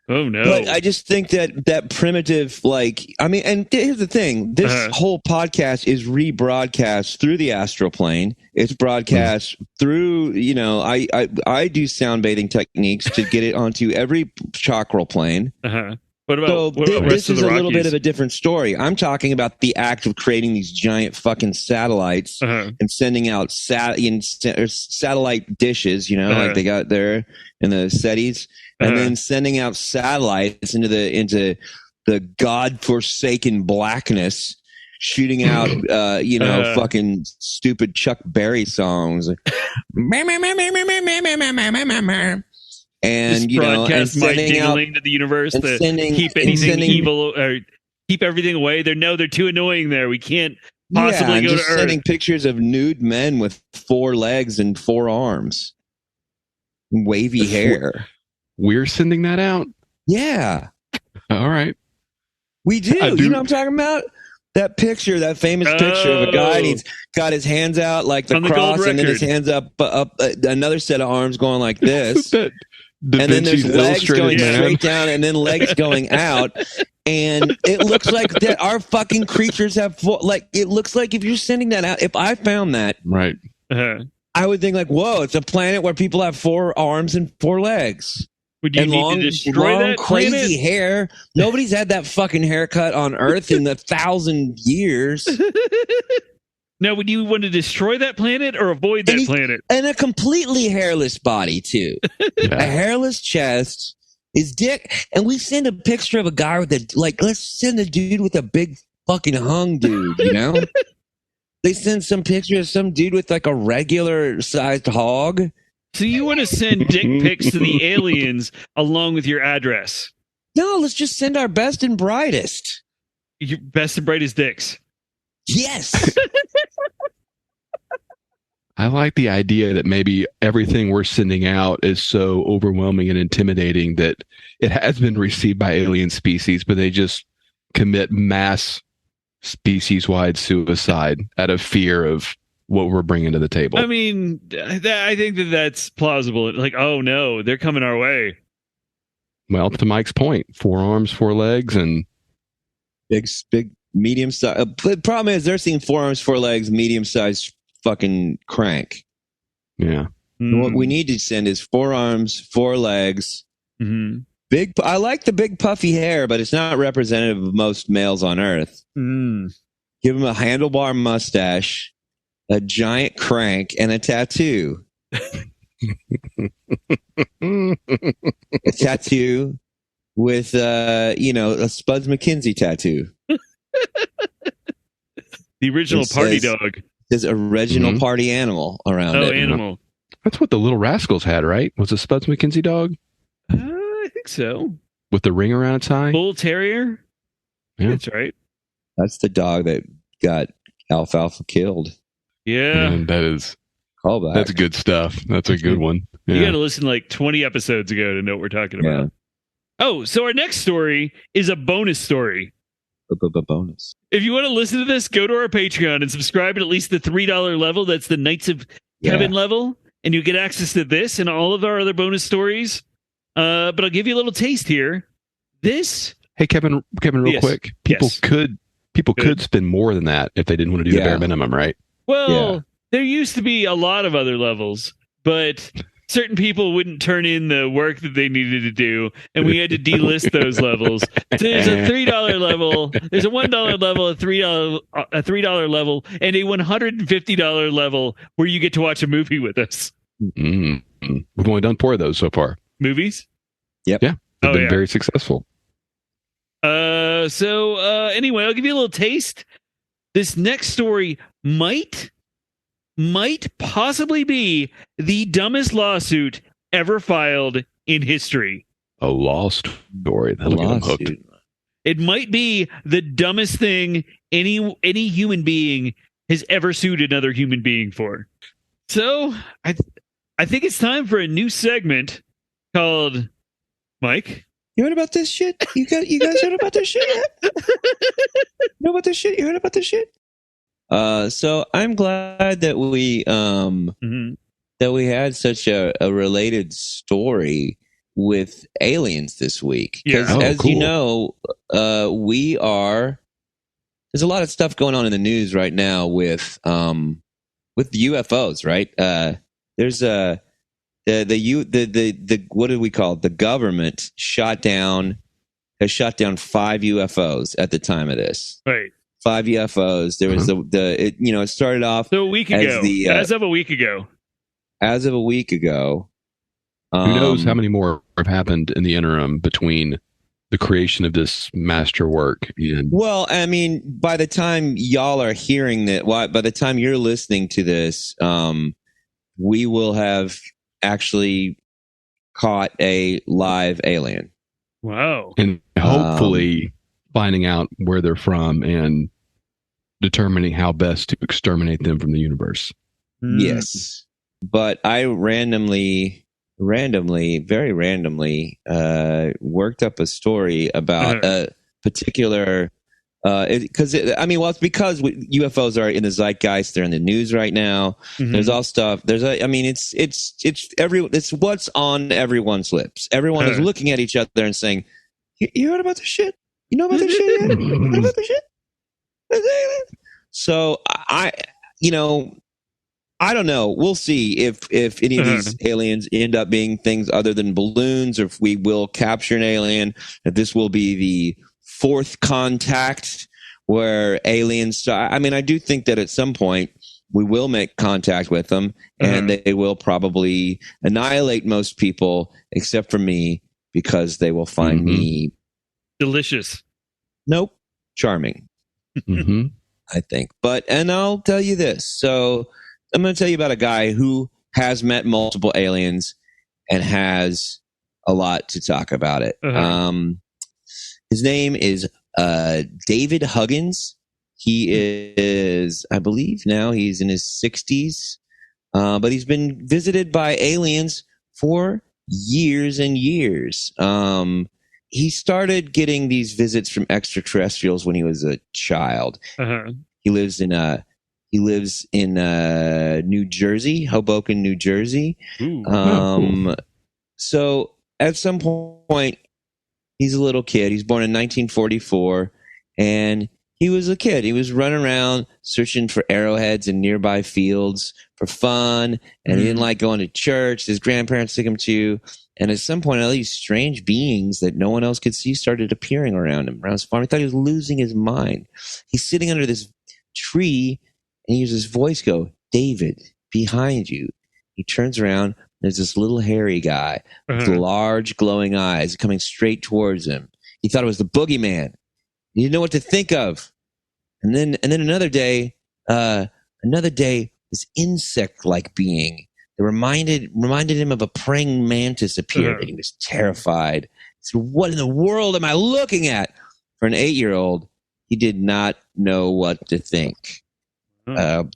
oh no. But I just think that primitive, and here's the thing: this whole podcast is rebroadcast through the astral plane. It's broadcast through, I do sound bathing techniques to get it onto every chakral plane. What about this is a little bit of a different story. I'm talking about the act of creating these giant fucking satellites and sending out satellite dishes, like they got there in the SETIs, and then sending out satellites into the godforsaken blackness, shooting out, fucking stupid Chuck Berry songs. And and Just you know, and broadcast my sending out dingling to the universe and to sending keep and anything sending- evil or keep everything away. They're too annoying there. We can't possibly and go to just Earth. sending pictures of nude men with 4 legs and 4 arms, and wavy hair. We're sending that out. Yeah, All right. we do. I do. You know what I'm talking about? That picture, that famous picture of a guy, and he's got his hands out like the On the gold cross, and then his record. hands up another set of arms going like this. That Da And then there's Vinci's legs Illustrated going Man. straight down, and then legs going out, and it looks like that our fucking creatures have it looks like if you're sending that out, if I found that, Right. Uh-huh. I would think like, whoa, it's a planet where people have 4 arms and 4 legs Would you and need long, to destroy long that crazy planet? hair. Nobody's had that fucking haircut on Earth in 1,000 years, Now, would you want to destroy that planet or avoid that And he- planet? and a completely hairless body too. A Yeah. hairless chest, his dick, and we send a picture of a guy with let's send a dude with a big fucking hung dude, you know? They send some picture of some dude with like a regular sized hog. So you want to send dick pics to the aliens along with your address? No, let's just send our best and brightest. Your best and brightest dicks. Yes. I like the idea that maybe everything we're sending out is so overwhelming and intimidating that it has been received by alien species, but they just commit mass species-wide suicide out of fear of what we're bringing to the table. I mean, I think that's plausible. Like, oh no, they're coming our way. Well, to Mike's point, 4 arms, 4 legs, and big, medium size. The problem is they're seeing 4 arms, 4 legs, medium sized fucking crank. yeah. What we need to send is 4 arms, 4 legs. Mm-hmm. Big. I like the big puffy hair, but it's not representative of most males on Earth. Mm. Give him a handlebar mustache, a giant crank, and a tattoo. A tattoo with, a Spuds McKenzie tattoo. The original It party says- dog. There's original Mhm. party animal around Oh, it. animal. That's what the Little Rascals had, right? Was a Spuds McKenzie dog I think so. with the ring around its eye? Bull terrier. Yeah. That's right. That's the dog that got Alfalfa killed. Yeah. And that's Callback. good stuff. That's a good one. You Yeah. got to listen like 20 episodes ago to know what we're talking Yeah. about. Oh, so our next story is a bonus story. Bonus. If you want to listen to this, go to our Patreon and subscribe at least the $3 level. That's the Knights of Kevin level. And you get access to this and all of our other bonus stories. But I'll give you a little taste here. This, Hey, Kevin, real Yes. quick. People Yes. could spend more than that if they didn't want to do the Yeah. bare minimum, right? well, Yeah. there used to be a lot of other levels, but certain people wouldn't turn in the work that they needed to do, and we had to delist those levels. So there's a $3 level, there's a $1 level, a $3 level, and a $150 level where you get to watch a movie with us. Mm. We've only done 4 of those so far. Movies? Yep. Yeah. They've Oh, been yeah. very successful. Anyway, I'll give you a little taste. This next story might possibly be the dumbest lawsuit ever filed in history. A law story. That'll get them hooked. Lawsuit. It might be the dumbest thing any human being has ever sued another human being for. So I think it's time for a new segment called Mike. You heard about this shit? You guys heard about this shit yet? Know about this shit? You heard about this shit? So I'm glad that we had such a related story with aliens this week. Because Yeah. Oh, as cool. you know, there's a lot of stuff going on in the news right now with UFOs, right? There's the what do we call it? The government has shot down 5 UFOs at the time of this. Right. 5 UFOs. There was it started off So a week As ago, the, as of a week ago. as of a week ago. Who knows how many more have happened in the interim between the creation of this masterwork and Well, I mean, by the time y'all are hearing that, by the time you're listening to this, we will have actually caught a live alien. Wow. And hopefully finding out where they're from and determining how best to exterminate them from the universe. Yes. But I very randomly, worked up a story about a particular, it's because UFOs are in the zeitgeist. They're in the news right now. There's all stuff. It's what's on everyone's lips. Everyone is looking at each other and saying, you heard about this shit? You know about this shit yet? You heard about this shit? So I don't know. We'll see if any of these aliens end up being things other than balloons, or if we will capture an alien. If this will be the fourth contact where aliens. I do think that at some point we will make contact with them, and they will probably annihilate most people except for me, because they will find me delicious. Nope, charming. I think. And I'll tell you this. So I'm going to tell you about a guy who has met multiple aliens and has a lot to talk about it. His name is David Huggins. He is, I believe now he's in his 60s, but he's been visited by aliens for years and years. He started getting these visits from extraterrestrials when he was a child. He lives in New Jersey, Hoboken, New Jersey. So at some point, he's a little kid. He's born in 1944, and he was a kid. He was running around searching for arrowheads in nearby fields for fun, and he didn't like going to church. His grandparents took him to. And at some point, all these strange beings that no one else could see started appearing around him, around his farm. He thought he was losing his mind. He's sitting under this tree, and he hears his voice go, "David, behind you." He turns around. There's this little hairy guy with large glowing eyes coming straight towards him. He thought it was the boogeyman. He didn't know what to think of. And then another day, this insect-like being that reminded him of a praying mantis appeared, and he was terrified. He said, "What in the world am I looking at?" For an 8-year-old, he did not know what to think. The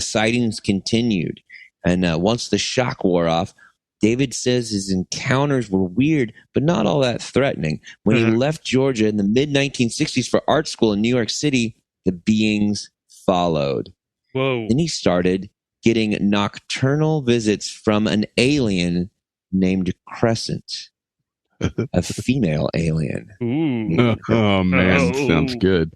sightings continued, and once the shock wore off, David says his encounters were weird, but not all that threatening. When he left Georgia in the mid-1960s for art school in New York City, the beings followed. Then he started getting nocturnal visits from an alien named Crescent, a female alien. Oh man, sounds good.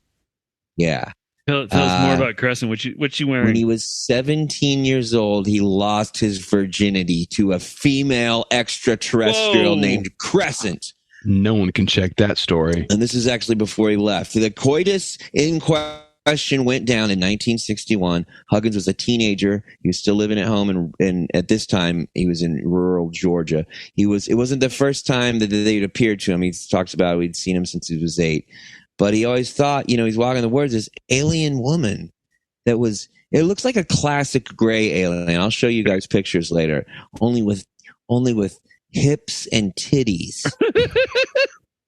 Yeah. Tell us more about Crescent. What you wearing? When he was 17 years old, he lost his virginity to a female extraterrestrial named Crescent. No one can check that story. And this is actually before he left. The coitus in question went down in 1961. Huggins was a teenager. He was still living at home, and at this time, he was in rural Georgia. It wasn't the first time that they'd appeared to him. He talks about we'd seen him since he was 8. But he always thought, he's walking the woods, this alien woman it looks like a classic gray alien. I'll show you guys pictures later. Only with hips and titties.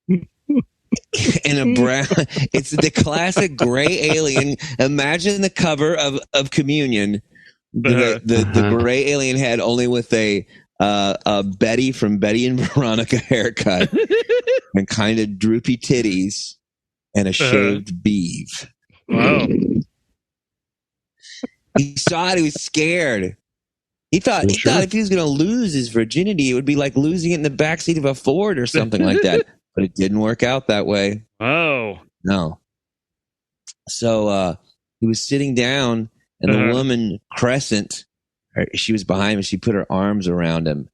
And a brown, it's the classic gray alien. Imagine the cover of Communion. The gray alien head, only with a Betty from Betty and Veronica haircut and kind of droopy titties. And a shaved beeve. Wow. He saw it. He was scared. He thought if he was going to lose his virginity, it would be like losing it in the backseat of a Ford or something like that. But it didn't work out that way. Oh. No. So he was sitting down, and the woman, Crescent, she was behind him. She put her arms around him.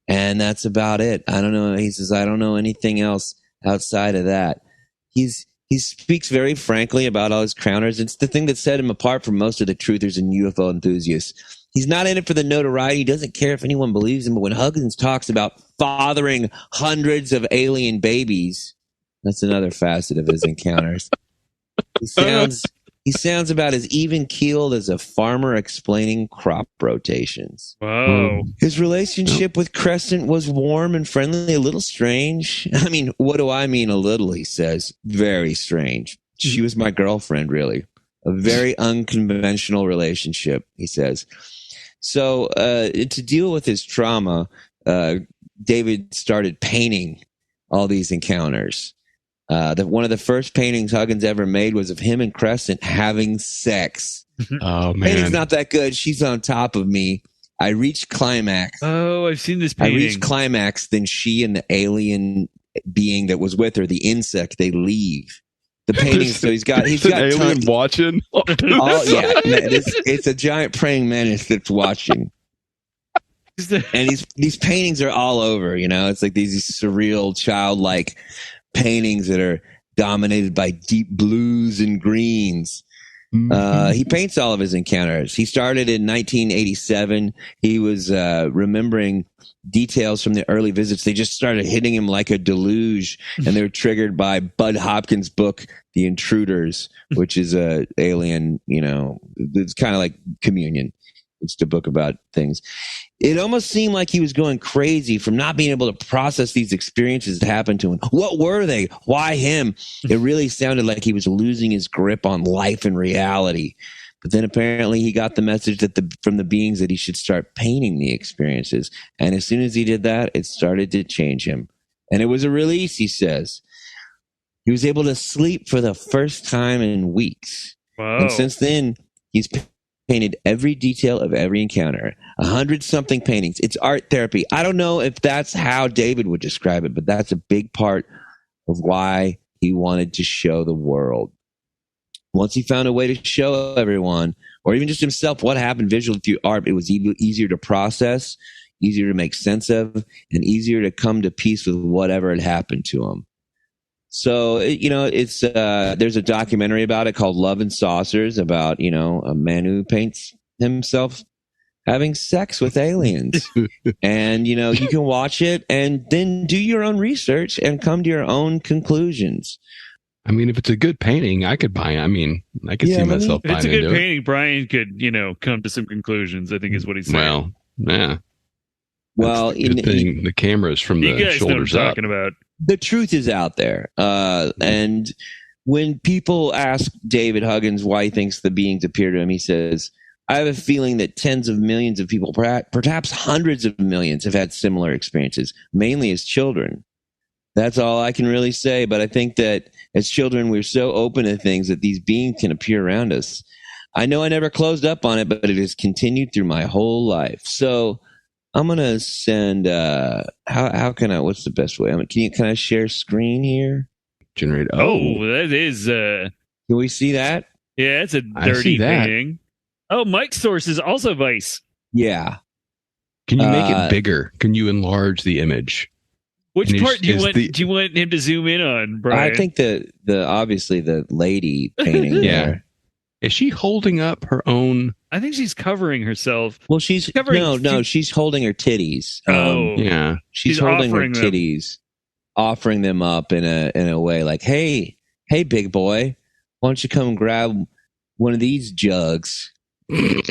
And that's about it. I don't know. He says, I don't know anything else outside of that. He speaks very frankly about all his encounters. It's the thing that set him apart from most of the truthers and UFO enthusiasts. He's not in it for the notoriety. He doesn't care if anyone believes him. But when Huggins talks about fathering hundreds of alien babies, that's another facet of his encounters. He sounds about as even-keeled as a farmer explaining crop rotations. Whoa. His relationship with Crescent was warm and friendly, a little strange. I mean, what do I mean a little, he says. Very strange. She was my girlfriend, really. A very unconventional relationship, he says. So to deal with his trauma, David started painting all these encounters. One of the first paintings Huggins ever made was of him and Crescent having sex. Oh, man. Painting's not that good. She's on top of me. I reached climax. Oh, I've seen this painting. I reached climax, then she and the alien being that was with her, the insect, they leave. The painting, so he's got an alien watching. Oh yeah, it's a giant praying mantis that's watching. And these paintings are all over, you know. It's like these surreal, childlike paintings that are dominated by deep blues and greens. He paints all of his encounters. He started in 1987. He was remembering details from the early visits. They just started hitting him like a deluge, and they were triggered by Bud Hopkins' book, The Intruders, which is a alien, you know, it's kind of like Communion. It's the book about things. It almost seemed like he was going crazy from not being able to process these experiences that happened to him. What were they? Why him? It really sounded like he was losing his grip on life and reality. But then apparently he got the message from the beings that he should start painting the experiences. And as soon as he did that, it started to change him. And it was a release, he says. He was able to sleep for the first time in weeks. Wow. And since then, he's painted every detail of every encounter. 100-something paintings. It's art therapy. I don't know if that's how David would describe it, but that's a big part of why he wanted to show the world. Once he found a way to show everyone, or even just himself, what happened visually through art, it was easier to process, easier to make sense of, and easier to come to peace with whatever had happened to him. So, it's there's a documentary about it called Love and Saucers about, a man who paints himself having sex with aliens. And, you can watch it and then do your own research and come to your own conclusions. I mean, if it's a good painting, I could buy it. I mean, I could see myself buying it. If it's a good painting, Brian could, come to some conclusions, I think is what he's saying. Well, yeah. Well, good thing the camera's from the shoulders up. You guys know what I'm talking about. The truth is out there. And when people ask David Huggins why he thinks the beings appear to him, he says, I have a feeling that tens of millions of people, perhaps hundreds of millions, have had similar experiences, mainly as children. That's all I can really say. But I think that as children, we're so open to things that these beings can appear around us. I know I never closed up on it, but it has continued through my whole life. So I'm going to send, how can I, what's the best way? Can I share screen here? Generate. Oh, that is, can we see that? Yeah, it's a dirty painting. Oh, Mike's source is also Vice. Yeah. Can you make it bigger? Can you enlarge the image? Which part do you want him to zoom in on, Brian? I think the obviously the lady painting there. Is she holding up her own? I think she's covering herself. Well, she's covering. She's holding her titties. Yeah, she's holding her titties, offering them up in a way like, hey, big boy, why don't you come grab one of these jugs? You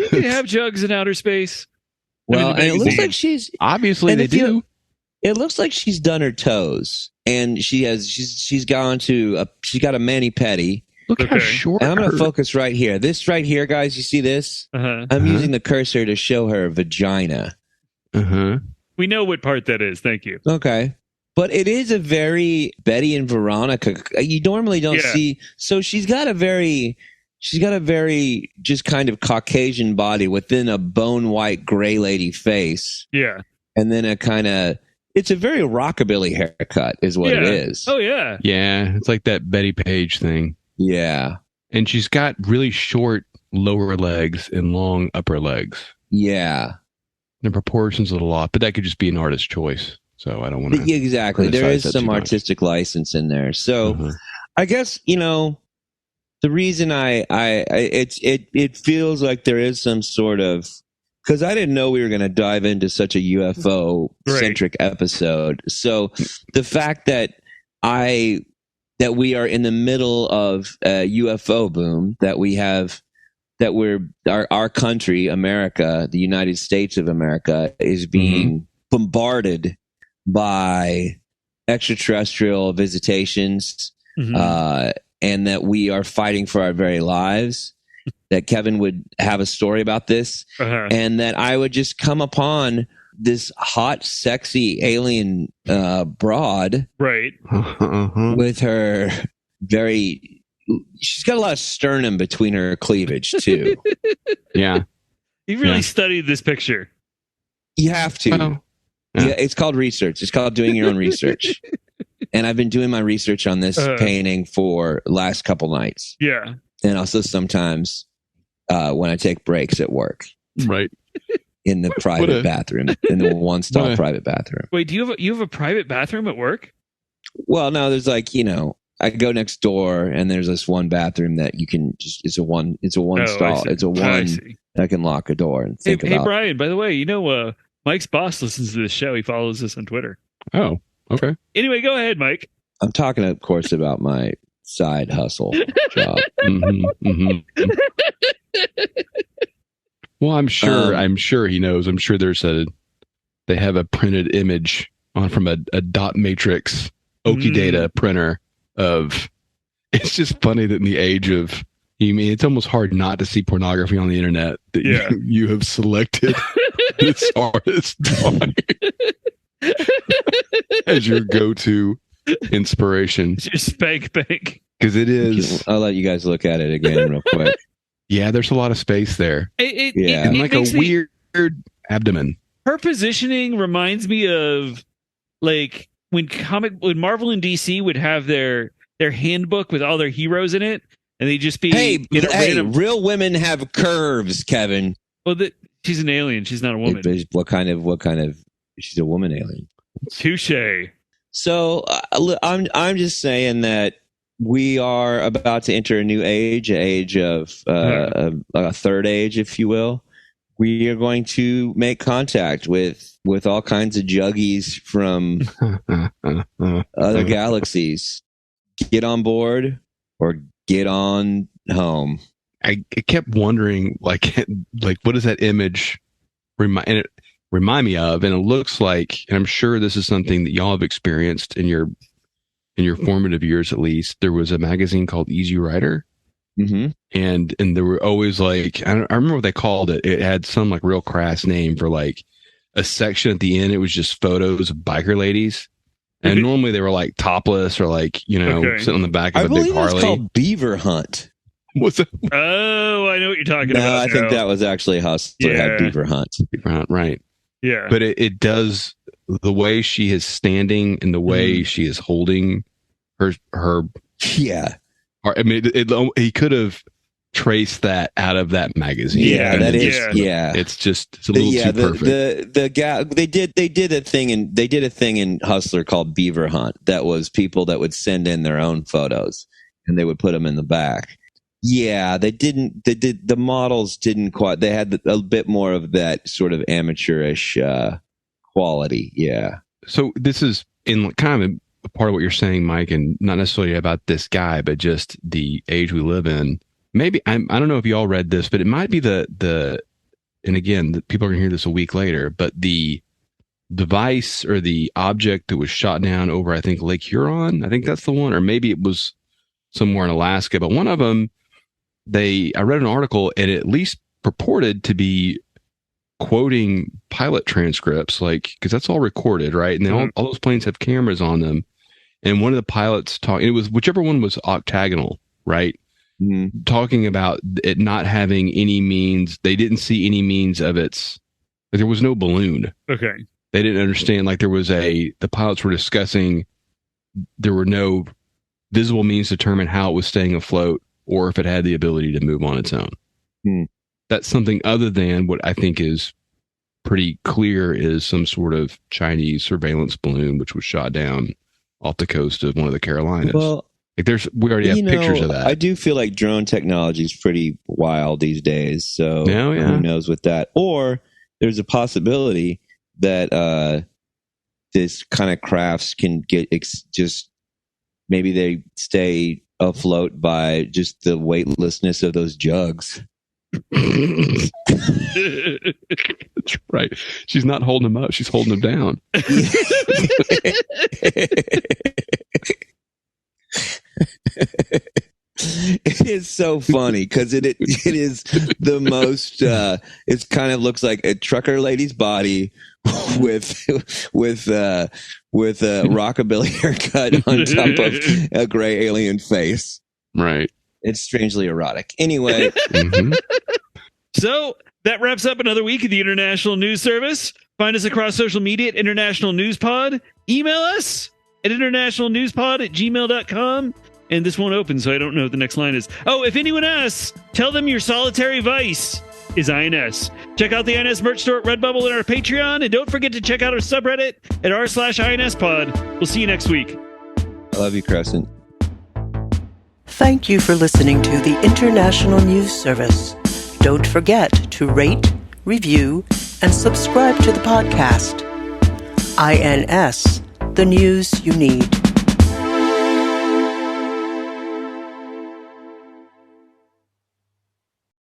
can have jugs in outer space. Well, and it looks like she's obviously they do. It looks like she's done her toes, and she's got a mani-pedi. Look how short. And I'm going to focus right here. This right here, guys. You see this? I'm using the cursor to show her vagina. We know what part that is. Thank you. Okay, but it is a very Betty and Veronica. You normally don't see. So she's got a very just kind of Caucasian body within a bone white gray lady face. Yeah, and then a kind of. It's a very rockabilly haircut is what it is. Oh, yeah. Yeah, it's like that Betty Page thing. Yeah. And she's got really short lower legs and long upper legs. Yeah. The proportions a little off, but that could just be an artist's choice. So I don't want to. Exactly. There is some artistic license in there. So I guess, the reason it feels like there is some sort of. Because I didn't know we were going to dive into such a UFO-centric episode. So the fact that that we are in the middle of a UFO boom, that we have, that our country, America, the United States of America, is being bombarded by extraterrestrial visitations, and that we are fighting for our very lives, that Kevin would have a story about this, and that I would just come upon this hot, sexy alien broad, right, with her she's got a lot of sternum between her cleavage too. Yeah, you really studied this picture. You have to. Well, yeah, it's called research. It's called doing your own research. And I've been doing my research on this painting for the last couple nights. Yeah, and also sometimes when I take breaks at work, right. In the private bathroom, in the one-stall private bathroom. Wait, do you have a private bathroom at work? Well, no, there's like, I go next door and there's this one bathroom that you can just, it's a one stall. It's a one that can lock a door and think about. Hey, Brian, by the way, Mike's boss listens to this show. He follows us on Twitter. Oh, okay. Anyway, go ahead, Mike. I'm talking, of course, about my side hustle job. Well, I'm sure he knows. I'm sure they have a printed image from a dot matrix Oki data printer of. It's just funny that in the age of, it's almost hard not to see pornography on the internet, that you have selected this artist drawing as your go-to inspiration. It's your spank bank. Because it is. I'll let you guys look at it again real quick. Yeah, there's a lot of space there. And like a weird abdomen. Her positioning reminds me of like when Marvel and DC would have their handbook with all their heroes in it, and they just be real women have curves, Kevin. Well, she's an alien. She's not a woman. What kind of? She's a woman alien. Touche. So I'm just saying that we are about to enter a new age, of a third age, if you will. We are going to make contact with all kinds of juggies from other galaxies. Get on board or get on home. I kept wondering, like what does that image remind me of? And it looks like, and I'm sure this is something that y'all have experienced in your formative years, at least. There was a magazine called Easy Rider, and there were always like, I remember what they called it. It had some like real crass name for like a section at the end. It was just photos of biker ladies, and normally they were like topless or like sitting on the back of a big Harley. I believe it's called Beaver Hunt. What's it? Oh, I know what you're talking about. I think that was actually Hustler had Beaver Hunt. Beaver Hunt, right? Yeah, but it does, the way she is standing and the way she is holding her. Yeah, I mean, he could have traced that out of that magazine. Yeah, that is. Yeah, it's a little too perfect. They did a thing in Hustler called Beaver Hunt. That was people that would send in their own photos and they would put them in the back. Yeah, the models didn't quite. They had a bit more of that sort of amateurish quality. Yeah. So this is in kind of a part of what you're saying, Mike, and not necessarily about this guy, but just the age we live in. Maybe I don't know if y'all read this, but it might be and again, people are gonna hear this a week later, but the device or the object that was shot down over, I think, Lake Huron. I think that's the one, or maybe it was somewhere in Alaska, but one of them. I read an article, and it at least purported to be quoting pilot transcripts, because that's all recorded, right? And then all those planes have cameras on them. And one of the pilots it was whichever one was octagonal, right? Mm-hmm. Talking about it not having any means. They didn't see any means of there was no balloon. Okay. They didn't understand, the pilots were discussing, there were no visible means to determine how it was staying afloat, or if it had the ability to move on its own. That's something other than what I think is pretty clear is some sort of Chinese surveillance balloon, which was shot down off the coast of one of the Carolinas. Well, we already have pictures of that. I do feel like drone technology is pretty wild these days. So who knows with that? Or there's a possibility that this kind of crafts can get just maybe they stay afloat by just the weightlessness of those jugs. That's right. She's not holding him up. She's holding him down. It is so funny because it is the most. It kind of looks like a trucker lady's body with a rockabilly haircut on top of a gray alien face. Right. It's strangely erotic. Anyway. Mm-hmm. So that wraps up another week of the International News Service. Find us across social media at International News Pod. Email us at internationalnewspod@gmail.com. And this won't open, so I don't know what the next line is. Oh, if anyone asks, tell them your solitary vice is INS. Check out the INS merch store at Redbubble and our Patreon. And don't forget to check out our subreddit at r/INSpod. We'll see you next week. I love you, Crescent. Thank you for listening to the International News Service. Don't forget to rate, review, and subscribe to the podcast. INS, the news you need.